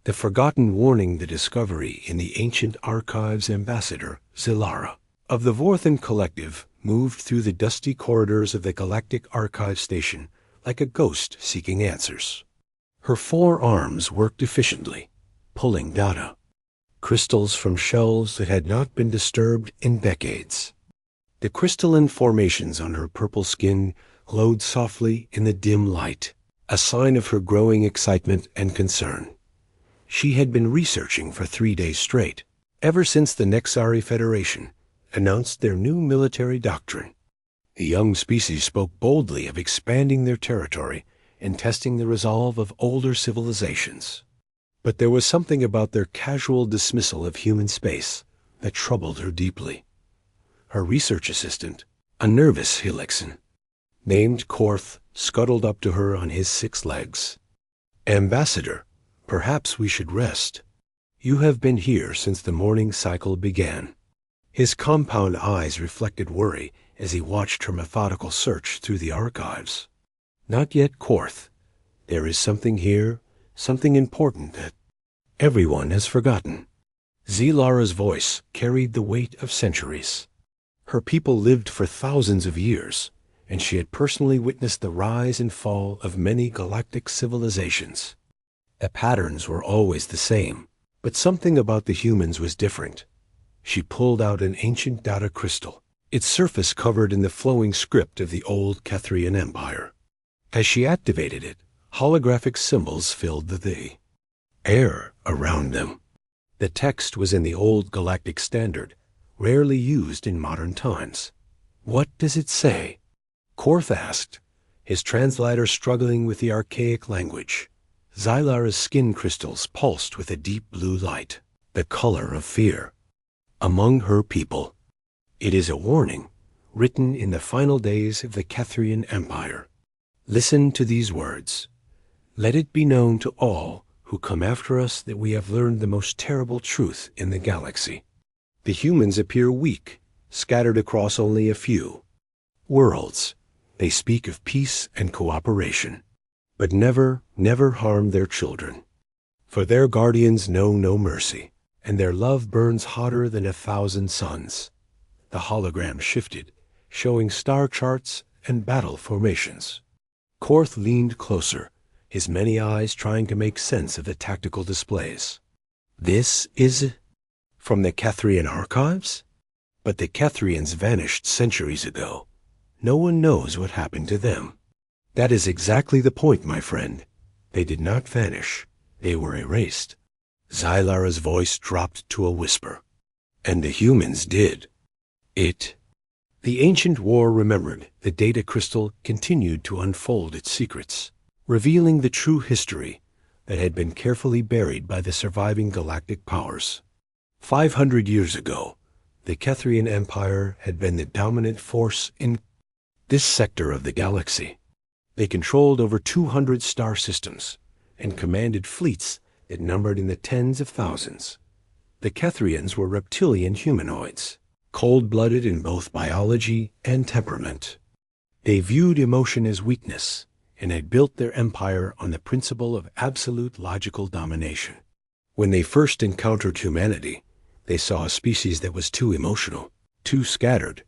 The forgotten warning, the discovery in the ancient archives. Ambassador Zilara of the Vorthan Collective moved through the dusty corridors of the Galactic Archive Station like a ghost seeking answers. Her 4 arms worked efficiently, pulling data, crystals from shells that had not been disturbed in decades. The crystalline formations on her purple skin glowed softly in the dim light, a sign of her growing excitement and concern. She had been researching for 3 days straight, ever since the Nexari Federation announced their new military doctrine. The young species spoke boldly of expanding their territory and testing the resolve of older civilizations. But there was something about their casual dismissal of human space that troubled her deeply. Her research assistant, a nervous Helixan, named Korth, scuttled up to her on his 6 legs. "Ambassador, perhaps we should rest. You have been here since the morning cycle began." His compound eyes reflected worry as he watched her methodical search through the archives. "Not yet, Korth. There is something here, something important that everyone has forgotten." Zilara's voice carried the weight of centuries. Her people lived for thousands of years, and she had personally witnessed the rise and fall of many galactic civilizations. The patterns were always the same, but something about the humans was different. She pulled out an ancient data crystal, its surface covered in the flowing script of the old Kethrian Empire. As she activated it, holographic symbols filled the air around them. The text was in the old galactic standard, rarely used in modern times. "What does it say?" Korth asked, his translator struggling with the archaic language. Zilara's skin crystals pulsed with a deep blue light, the color of fear. "Among her people. It is a warning, written in the final days of the Kethrian Empire. Listen to these words. Let it be known to all who come after us that we have learned the most terrible truth in the galaxy. The humans appear weak, scattered across only a few worlds. They speak of peace and cooperation, but never, never harm their children. For their guardians know no mercy, and their love burns hotter than 1,000 suns." The hologram shifted, showing star charts and battle formations. Korth leaned closer, his many eyes trying to make sense of the tactical displays. "This is from the Kethrian archives? But the Kethrians vanished centuries ago. No one knows what happened to them." "That is exactly the point, my friend. They did not vanish. They were erased." Zilara's voice dropped to a whisper. "And the humans did. The ancient war remembered. The data crystal continued to unfold its secrets, revealing the true history that had been carefully buried by the surviving galactic powers. 500 years ago, the Kethrian Empire had been the dominant force in this sector of the galaxy. They controlled over 200 star systems and commanded fleets that numbered in the tens of thousands. The Kethrians were reptilian humanoids, cold-blooded in both biology and temperament. They viewed emotion as weakness and had built their empire on the principle of absolute logical domination. When they first encountered humanity, they saw a species that was too emotional, too scattered,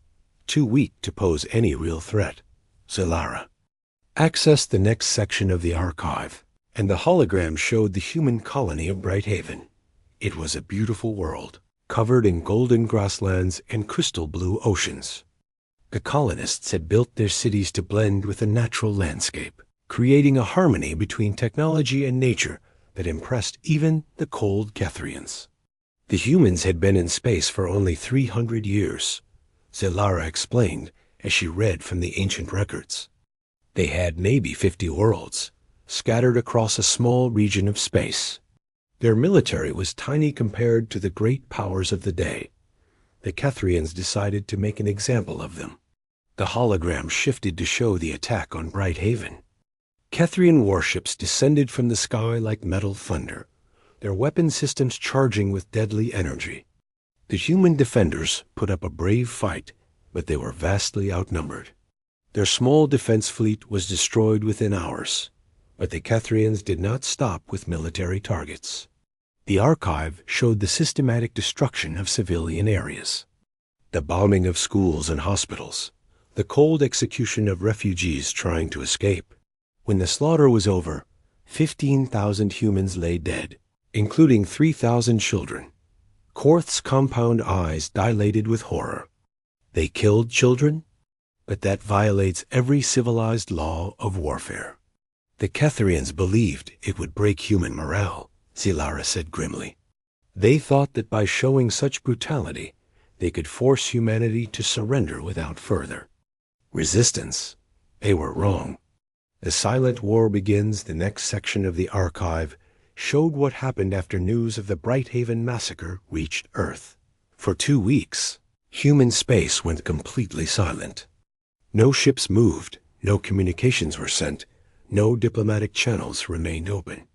too weak to pose any real threat. Zilara accessed the next section of the archive, and the hologram showed the human colony of Brighthaven. It was a beautiful world, covered in golden grasslands and crystal blue oceans. The colonists had built their cities to blend with the natural landscape, creating a harmony between technology and nature that impressed even the cold Kethrians. The humans had been in space for only 300 years, Zilara explained as she read from the ancient records. They had maybe 50 worlds, scattered across a small region of space. Their military was tiny compared to the great powers of the day. The Kethrians decided to make an example of them. The hologram shifted to show the attack on Brighthaven. Kethrian warships descended from the sky like metal thunder, their weapon systems charging with deadly energy. The human defenders put up a brave fight, but they were vastly outnumbered. Their small defense fleet was destroyed within hours, but the Kethrians did not stop with military targets. The archive showed the systematic destruction of civilian areas, the bombing of schools and hospitals, the cold execution of refugees trying to escape. When the slaughter was over, 15,000 humans lay dead, including 3,000 children. Korth's compound eyes dilated with horror. They killed children? But that violates every civilized law of warfare. The Ketherians believed it would break human morale, Zilara said grimly. They thought that by showing such brutality, they could force humanity to surrender without further resistance. They were wrong. The Silent War Begins, the next section of the archive, showed what happened after news of the Brighthaven massacre reached Earth. For 2 weeks, human space went completely silent. No ships moved, no communications were sent, no diplomatic channels remained open.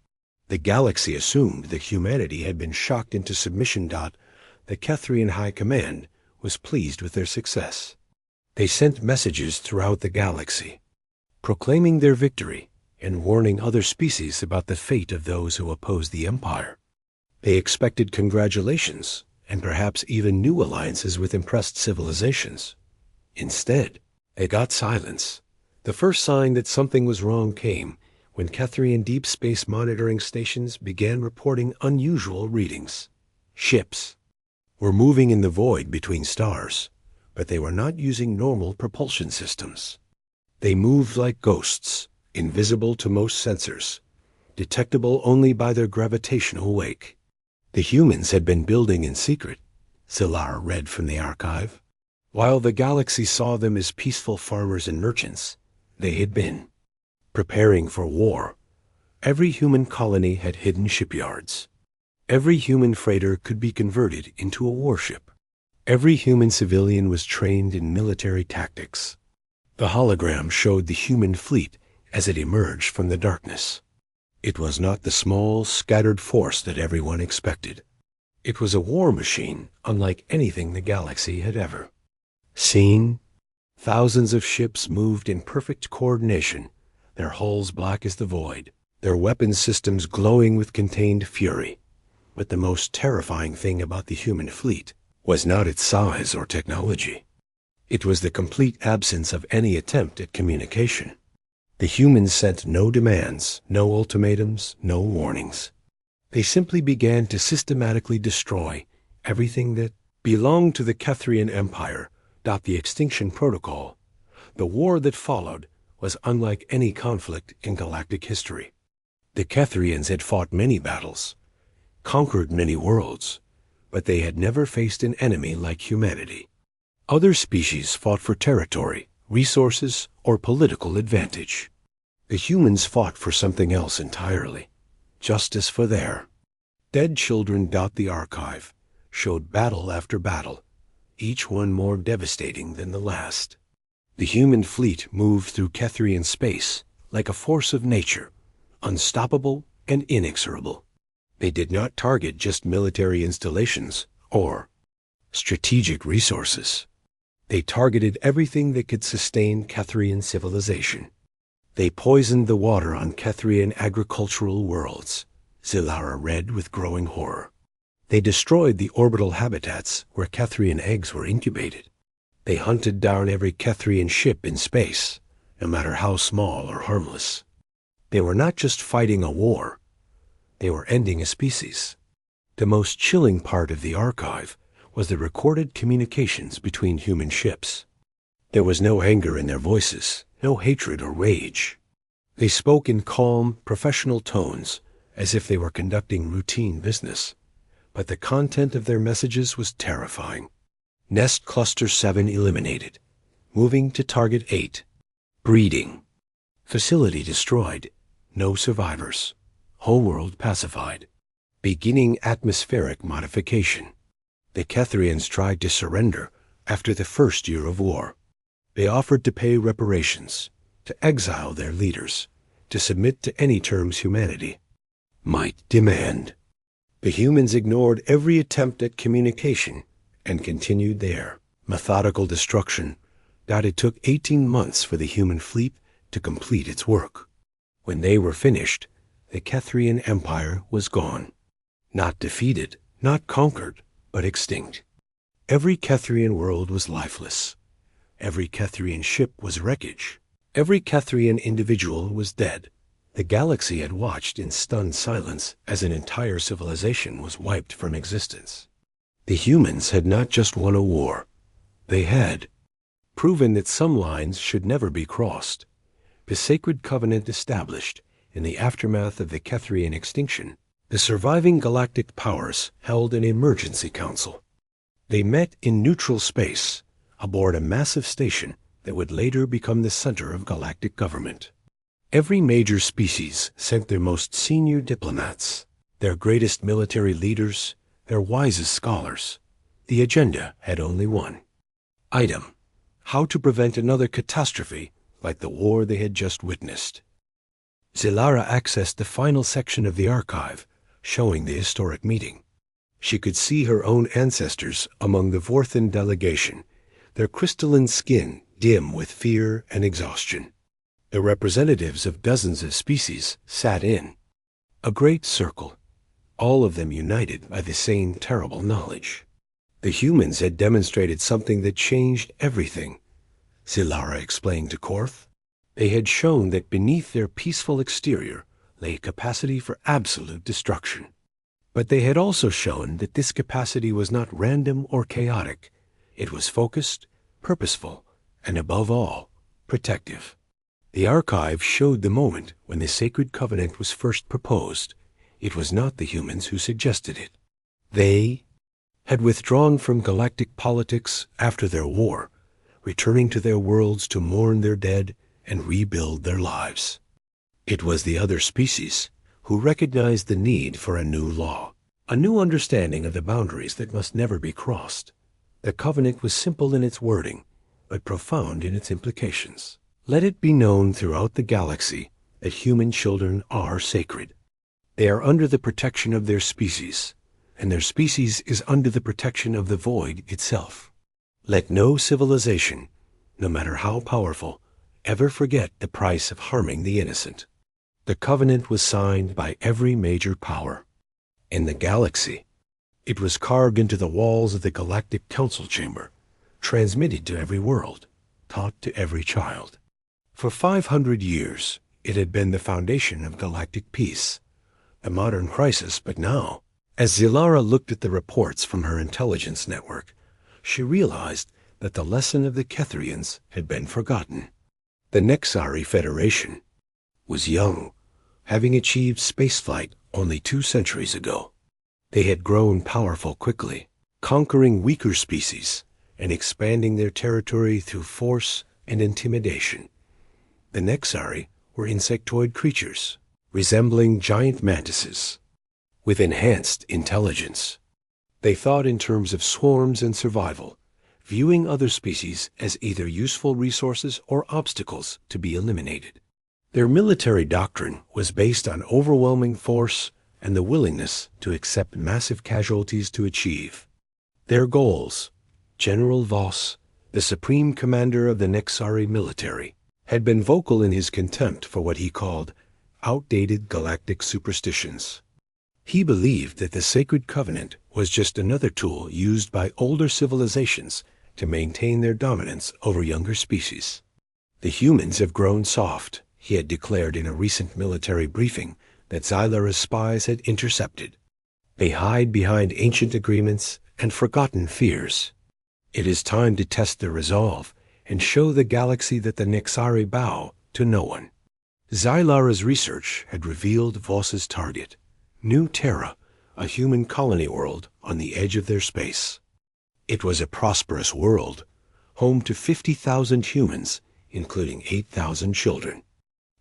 The galaxy assumed that humanity had been shocked into submission. The Ketherian High Command was pleased with their success. They sent messages throughout the galaxy, proclaiming their victory and warning other species about the fate of those who opposed the Empire. They expected congratulations and perhaps even new alliances with impressed civilizations. Instead, they got silence. The first sign that something was wrong came when Ketherian deep space monitoring stations began reporting unusual readings. Ships were moving in the void between stars, but they were not using normal propulsion systems. They moved like ghosts, invisible to most sensors, detectable only by their gravitational wake. The humans had been building in secret, Zilara read from the archive. While the galaxy saw them as peaceful farmers and merchants, they had been preparing for war. Every human colony had hidden shipyards. Every human freighter could be converted into a warship. Every human civilian was trained in military tactics. The hologram showed the human fleet as it emerged from the darkness. It was not the small, scattered force that everyone expected. It was a war machine unlike anything the galaxy had ever seen. Thousands of ships moved in perfect coordination, their hulls black as the void, their weapons systems glowing with contained fury. But the most terrifying thing about the human fleet was not its size or technology. It was the complete absence of any attempt at communication. The humans sent no demands, no ultimatums, no warnings. They simply began to systematically destroy everything that belonged to the Ketherian Empire. The Extinction Protocol. The war that followed was unlike any conflict in galactic history. The Ketherians had fought many battles, conquered many worlds, but they had never faced an enemy like humanity. Other species fought for territory, resources, or political advantage. The humans fought for something else entirely, justice for their dead children. The archive showed battle after battle, each one more devastating than the last. The human fleet moved through Ketherian space like a force of nature, unstoppable and inexorable. They did not target just military installations or strategic resources. They targeted everything that could sustain Ketherian civilization. They poisoned the water on Ketherian agricultural worlds, Zilara read with growing horror. They destroyed the orbital habitats where Ketherian eggs were incubated. They hunted down every Ketherian ship in space, no matter how small or harmless. They were not just fighting a war, they were ending a species. The most chilling part of the archive was the recorded communications between human ships. There was no anger in their voices, no hatred or rage. They spoke in calm, professional tones, as if they were conducting routine business. But the content of their messages was terrifying. Nest Cluster 7 eliminated. Moving to Target 8. Breeding. Facility destroyed. No survivors. Whole world pacified. Beginning atmospheric modification. The Ketherians tried to surrender after the first year of war. They offered to pay reparations, to exile their leaders, to submit to any terms humanity might demand. The humans ignored every attempt at communication and continued their methodical destruction. It took 18 months for the human fleet to complete its work. When they were finished, the Ketherian Empire was gone. Not defeated, not conquered, but extinct. Every Kethrian world was lifeless. Every Kethrian ship was wreckage. Every Kethrian individual was dead. The galaxy had watched in stunned silence as an entire civilization was wiped from existence. The humans had not just won a war. They had proven that some lines should never be crossed. The sacred covenant established in the aftermath of the Kethrian extinction, the surviving galactic powers held an emergency council. They met in neutral space aboard a massive station that would later become the center of galactic government. Every major species sent their most senior diplomats, their greatest military leaders, their wisest scholars. The agenda had only one. Item: how to prevent another catastrophe like the war they had just witnessed. Zilara accessed the final section of the archive, showing the historic meeting. She could see her own ancestors among the Vorthan delegation, their crystalline skin dim with fear and exhaustion. The representatives of dozens of species sat in a great circle, all of them united by the same terrible knowledge. The humans had demonstrated something that changed everything, Zilara explained to Korth. They had shown that beneath their peaceful exterior lay a capacity for absolute destruction. But they had also shown that this capacity was not random or chaotic. It was focused, purposeful, and above all, protective. The archive showed the moment when the sacred covenant was first proposed. It was not the humans who suggested it. They had withdrawn from galactic politics after their war, returning to their worlds to mourn their dead and rebuild their lives. It was the other species who recognized the need for a new law, a new understanding of the boundaries that must never be crossed. The covenant was simple in its wording, but profound in its implications. Let it be known throughout the galaxy that human children are sacred. They are under the protection of their species, and their species is under the protection of the void itself. Let no civilization, no matter how powerful, ever forget the price of harming the innocent. The covenant was signed by every major power in the galaxy. It was carved into the walls of the Galactic Council Chamber, transmitted to every world, taught to every child. For 500 years, it had been the foundation of galactic peace, the modern crisis. But now, as Zilara looked at the reports from her intelligence network, she realized that the lesson of the Kethrians had been forgotten. The Nexari Federation was young, having achieved spaceflight only 2 centuries ago. They had grown powerful quickly, conquering weaker species and expanding their territory through force and intimidation. The Nexari were insectoid creatures, resembling giant mantises, with enhanced intelligence. They thought in terms of swarms and survival, viewing other species as either useful resources or obstacles to be eliminated. Their military doctrine was based on overwhelming force and the willingness to accept massive casualties to achieve their goals. General Voss, the supreme commander of the Nexari military, had been vocal in his contempt for what he called outdated galactic superstitions. He believed that the sacred covenant was just another tool used by older civilizations to maintain their dominance over younger species. The humans have grown soft, he had declared in a recent military briefing that Xylara's spies had intercepted. They hide behind ancient agreements and forgotten fears. It is time to test their resolve and show the galaxy that the Nexari bow to no one. Xylara's research had revealed Voss's target, New Terra, a human colony world on the edge of their space. It was a prosperous world, home to 50,000 humans, including 8,000 children.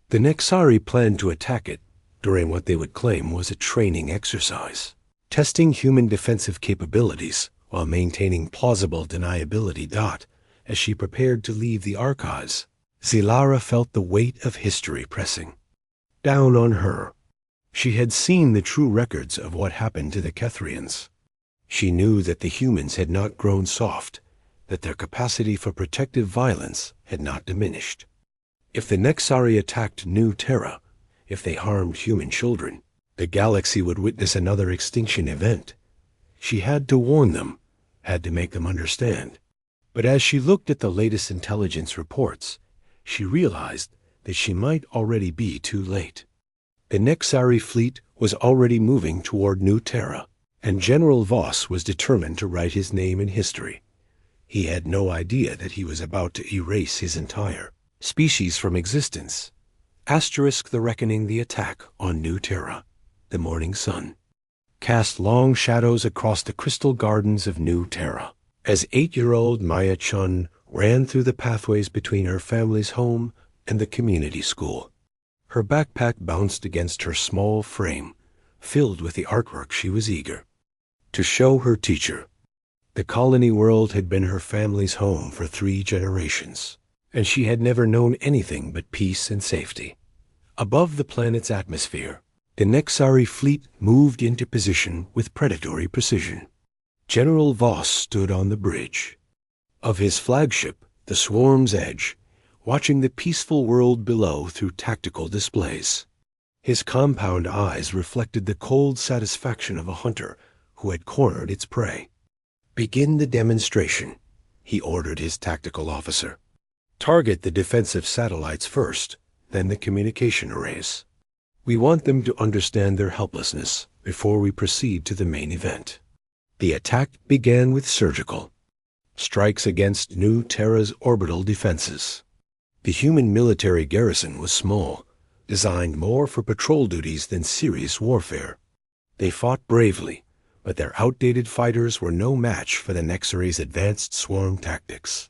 The Nexari planned to attack it during what they would claim was a training exercise, testing human defensive capabilities while maintaining plausible deniability. As she prepared to leave the archives, Zilara felt the weight of history pressing down on her. She had seen the true records of what happened to the Kethrians. She knew that the humans had not grown soft, that their capacity for protective violence had not diminished. If the Nexari attacked New Terra, if they harmed human children, The galaxy would witness another extinction event. She had to warn them, had to make them understand. But as she looked at the latest intelligence reports, she realized that she might already be too late. The Nexari fleet was already moving toward New Terra, and General Voss was determined to write his name in history. He had no idea that he was about to erase his entire species from existence. Asterisk the reckoning, the attack on New Terra. The morning sun cast long shadows across the crystal gardens of New Terra as 8-year-old Maya Chun ran through the pathways between her family's home and the community school. Her backpack bounced against her small frame, filled with the artwork she was eager to show her teacher. The colony world had been her family's home for 3 generations, and she had never known anything but peace and safety. Above the planet's atmosphere, the Nexari fleet moved into position with predatory precision. General Voss stood on the bridge of his flagship, the Swarm's Edge, watching the peaceful world below through tactical displays. His compound eyes reflected the cold satisfaction of a hunter who had cornered its prey. "Begin the demonstration," he ordered his tactical officer. "Target the defensive satellites first, then the communication arrays. We want them to understand their helplessness before we proceed to the main event." The attack began with surgical strikes against New Terra's orbital defenses. The human military garrison was small, designed more for patrol duties than serious warfare. They fought bravely, but their outdated fighters were no match for the Nexari's advanced swarm tactics.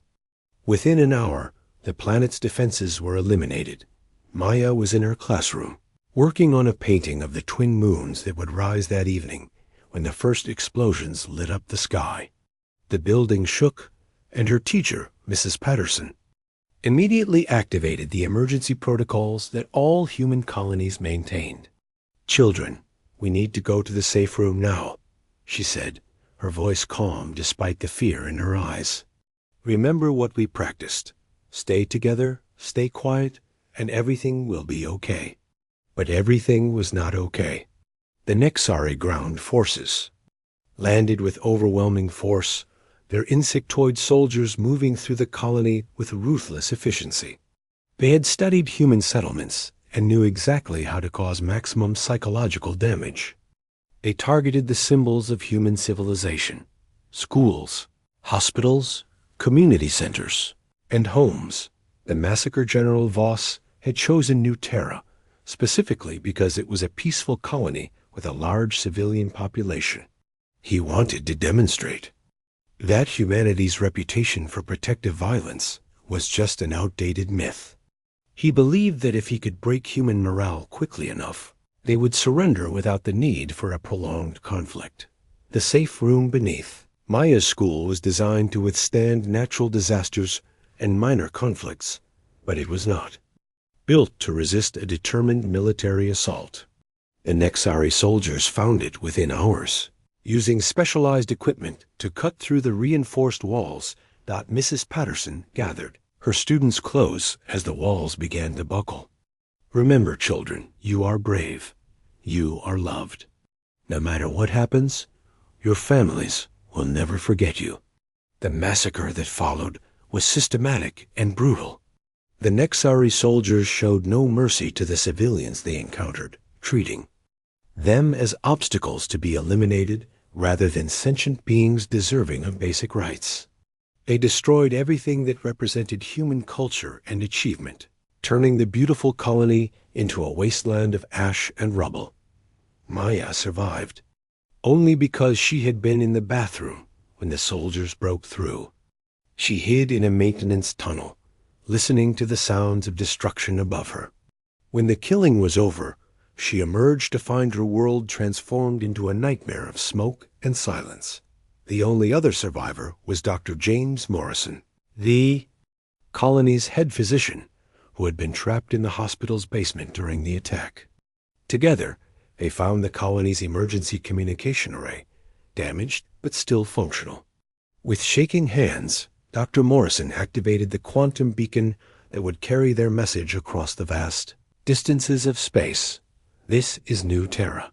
Within an hour, the planet's defenses were eliminated. Maya was in her classroom, working on a painting of the twin moons that would rise that evening when the first explosions lit up the sky. The building shook, and her teacher, Mrs. Patterson, immediately activated the emergency protocols that all human colonies maintained. "Children, we need to go to the safe room now," she said, her voice calm despite the fear in her eyes. "Remember what we practiced. Stay together, stay quiet, and everything will be okay." But everything was not okay. The Nexari ground forces landed with overwhelming force, their insectoid soldiers moving through the colony with ruthless efficiency. They had studied human settlements and knew exactly how to cause maximum psychological damage. They targeted the symbols of human civilization: schools, hospitals, community centers, and homes. The massacre General Voss had chosen New Terra specifically because it was a peaceful colony with a large civilian population. He wanted to demonstrate that humanity's reputation for protective violence was just an outdated myth. He believed that if he could break human morale quickly enough, they would surrender without the need for a prolonged conflict. The safe room beneath Maya's school was designed to withstand natural disasters and minor conflicts, but it was not built to resist a determined military assault. The Nexari soldiers found it within hours, using specialized equipment to cut through the reinforced walls that Mrs. Patterson gathered her students close as the walls began to buckle. "Remember, children, you are brave. You are loved. No matter what happens, your families will never forget you." The massacre that followed was systematic and brutal. The Nexari soldiers showed no mercy to the civilians they encountered, treating them as obstacles to be eliminated rather than sentient beings deserving of basic rights. They destroyed everything that represented human culture and achievement, turning the beautiful colony into a wasteland of ash and rubble. Maya survived only because she had been in the bathroom when the soldiers broke through. She hid in a maintenance tunnel, listening to the sounds of destruction above her. When the killing was over, she emerged to find her world transformed into a nightmare of smoke and silence. The only other survivor was Dr. James Morrison, the colony's head physician, who had been trapped in the hospital's basement during the attack. Together, they found the colony's emergency communication array, damaged but still functional. With shaking hands, Dr. Morrison activated the quantum beacon that would carry their message across the vast distances of space. "This is New Terra.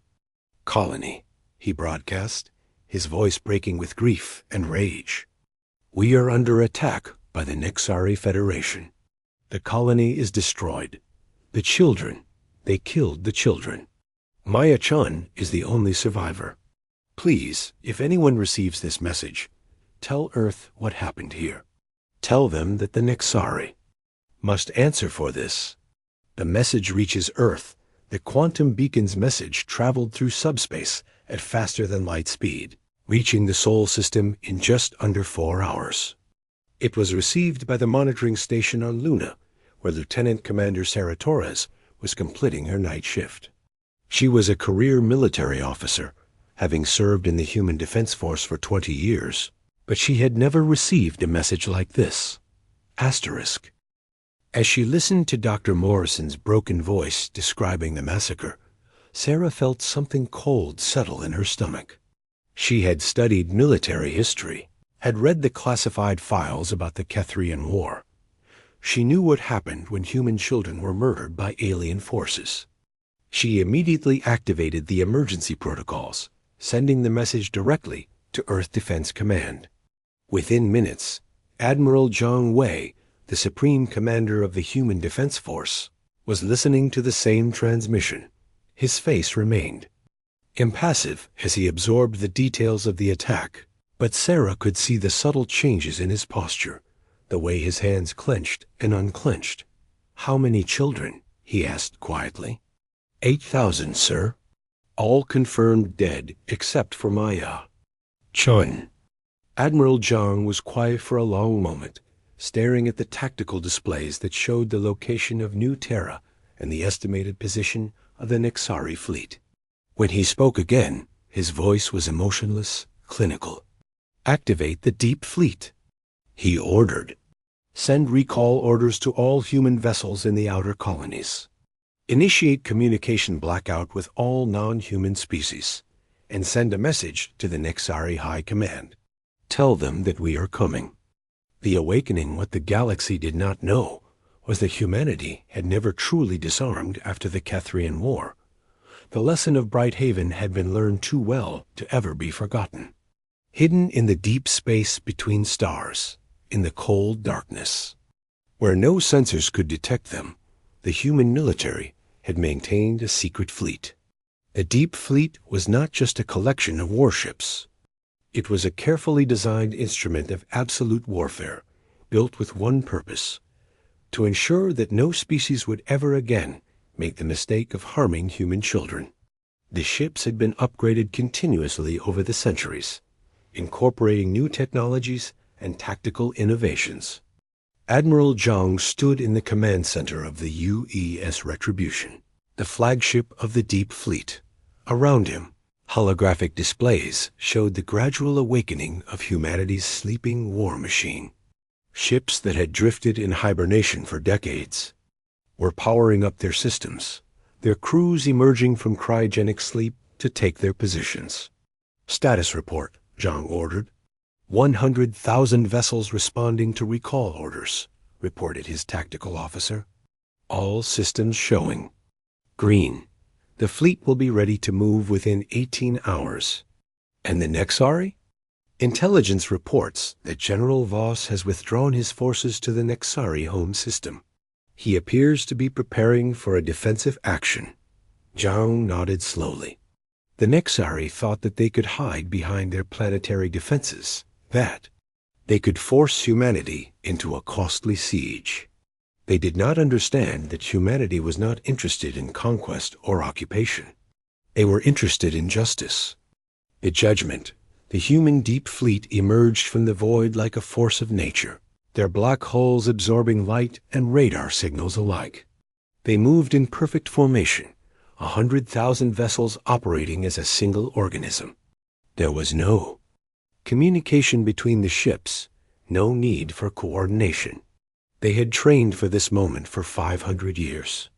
"Colony," he broadcast, his voice breaking with grief and rage. "We are under attack by the Nexari Federation. The colony is destroyed. The children, they killed the children. Maya-chan is the only survivor. Please, if anyone receives this message, tell Earth what happened here. Tell them that the Nexari must answer for this." The message reaches Earth. The quantum beacon's message traveled through subspace at faster than light speed, reaching the Sol system in just under 4 hours. It was received by the monitoring station on Luna, where Lieutenant Commander Sarah Torres was completing her night shift. She was a career military officer, having served in the Human Defense Force for 20 years, but she had never received a message like this. Asterisk. As she listened to Dr. Morrison's broken voice describing the massacre, Sarah felt something cold settle in her stomach. She had studied military history, had read the classified files about the Kethrian War. She knew what happened when human children were murdered by alien forces. She immediately activated the emergency protocols, sending the message directly to Earth Defense Command. Within minutes, Admiral Zhang Wei, the Supreme Commander of the Human Defense Force, was listening to the same transmission. His face remained impassive as he absorbed the details of the attack, but Sarah could see the subtle changes in his posture, the way his hands clenched and unclenched. "How many children?" he asked quietly. 8,000, sir. All confirmed dead except for Maya. Chun. Admiral Zhang was quiet for a long moment, staring at the tactical displays that showed the location of New Terra and the estimated position of the Nexari fleet. When he spoke again, his voice was emotionless, clinical. "Activate the Deep Fleet," he ordered. "Send recall orders to all human vessels in the outer colonies. Initiate communication blackout with all non-human species, and send a message to the Nexari High Command. Tell them that we are coming." The awakening what the galaxy did not know was that humanity had never truly disarmed after the Kethrian War. The lesson of Brighthaven had been learned too well to ever be forgotten. Hidden in the deep space between stars, in the cold darkness, where no sensors could detect them, the human military had maintained a secret fleet. The Deep Fleet was not just a collection of warships. It was a carefully designed instrument of absolute warfare, built with one purpose: to ensure that no species would ever again make the mistake of harming human children. The ships had been upgraded continuously over the centuries, incorporating new technologies and tactical innovations. Admiral Zhang stood in the command center of the UES Retribution, the flagship of the Deep Fleet. Around him, holographic displays showed the gradual awakening of humanity's sleeping war machine. Ships that had drifted in hibernation for decades were powering up their systems, their crews emerging from cryogenic sleep to take their positions. "Status report," Zhang ordered. 100,000 vessels responding to recall orders, reported his tactical officer. All systems showing green. The fleet will be ready to move within 18 hours. And the Nexari? Intelligence reports that General Voss has withdrawn his forces to the Nexari home system. He appears to be preparing for a defensive action. Zhang nodded slowly. The Nexari thought that they could hide behind their planetary defenses, that they could force humanity into a costly siege. They did not understand that humanity was not interested in conquest or occupation. They were interested in justice. The judgment, the human Deep Fleet emerged from the void like a force of nature, their black holes absorbing light and radar signals alike. They moved in perfect formation, 100,000 vessels operating as a single organism. There was no communication between the ships, no need for coordination. They had trained for this moment for 500 years.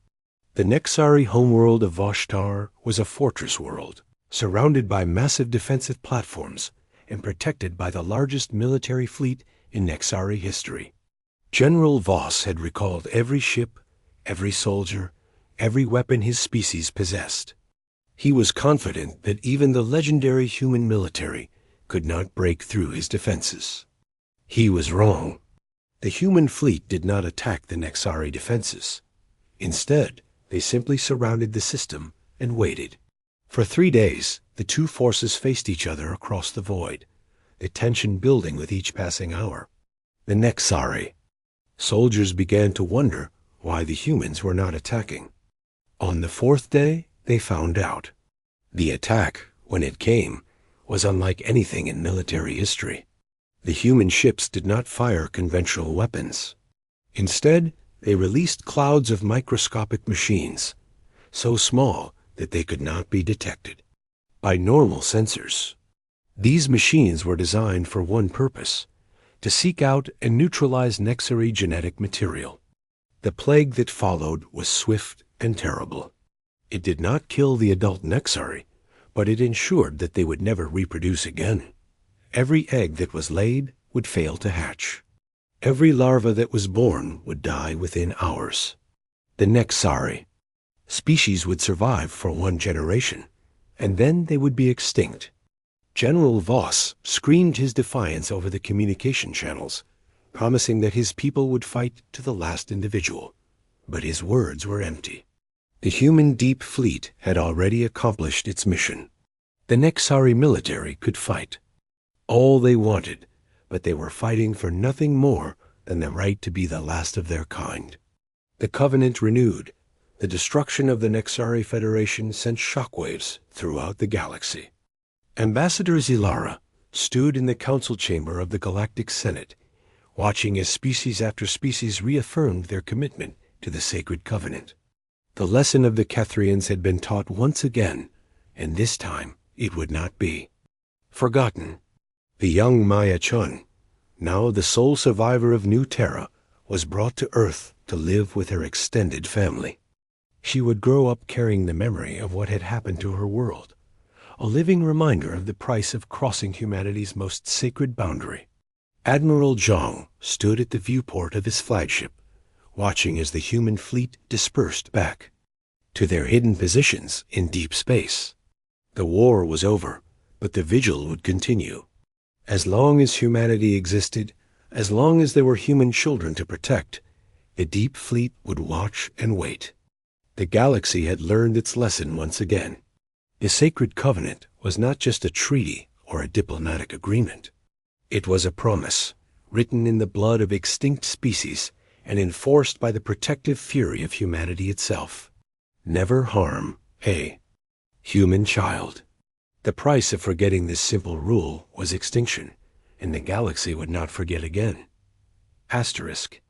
The Nexari homeworld of Voshtar was a fortress world, surrounded by massive defensive platforms and protected by the largest military fleet in Nexari history. General Voss had recalled every ship, every soldier, every weapon his species possessed. He was confident that even the legendary human military could not break through his defenses. He was wrong. The human fleet did not attack the Nexari defenses. Instead, they simply surrounded the system and waited. For 3 days, the two forces faced each other across the void, the tension building with each passing hour. The Nexari. Soldiers began to wonder why the humans were not attacking. On the 4th day, they found out. The attack, when it came, was unlike anything in military history. The human ships did not fire conventional weapons. Instead, they released clouds of microscopic machines, so small that they could not be detected by normal sensors. These machines were designed for one purpose: to seek out and neutralize Nexari genetic material. The plague that followed was swift and terrible. It did not kill the adult Nexari, but it ensured that they would never reproduce again. Every egg that was laid would fail to hatch. Every larva that was born would die within hours. The Nexari. Species would survive for 1 generation, and then they would be extinct. General Voss screamed his defiance over the communication channels, promising that his people would fight to the last individual. But his words were empty. The human deep fleet had already accomplished its mission. The Nexari military could fight. All they wanted, but they were fighting for nothing more than the right to be the last of their kind. The Covenant renewed. The destruction of the Nexari Federation sent shockwaves throughout the galaxy. Ambassador Zilara stood in the council chamber of the Galactic Senate, watching as species after species reaffirmed their commitment to the sacred covenant. The lesson of the Kethrians had been taught once again, and this time it would not be forgotten. The young Maya Chun, now the sole survivor of New Terra, was brought to Earth to live with her extended family. She would grow up carrying the memory of what had happened to her world, a living reminder of the price of crossing humanity's most sacred boundary. Admiral Zhang stood at the viewport of his flagship, watching as the human fleet dispersed back to their hidden positions in deep space. The war was over, but the vigil would continue. As long as humanity existed, as long as there were human children to protect, the deep fleet would watch and wait. The galaxy had learned its lesson once again. The sacred covenant was not just a treaty or a diplomatic agreement. It was a promise, written in the blood of extinct species and enforced by the protective fury of humanity itself. Never harm a human child. The price of forgetting this simple rule was extinction, and the galaxy would not forget again. Asterisk.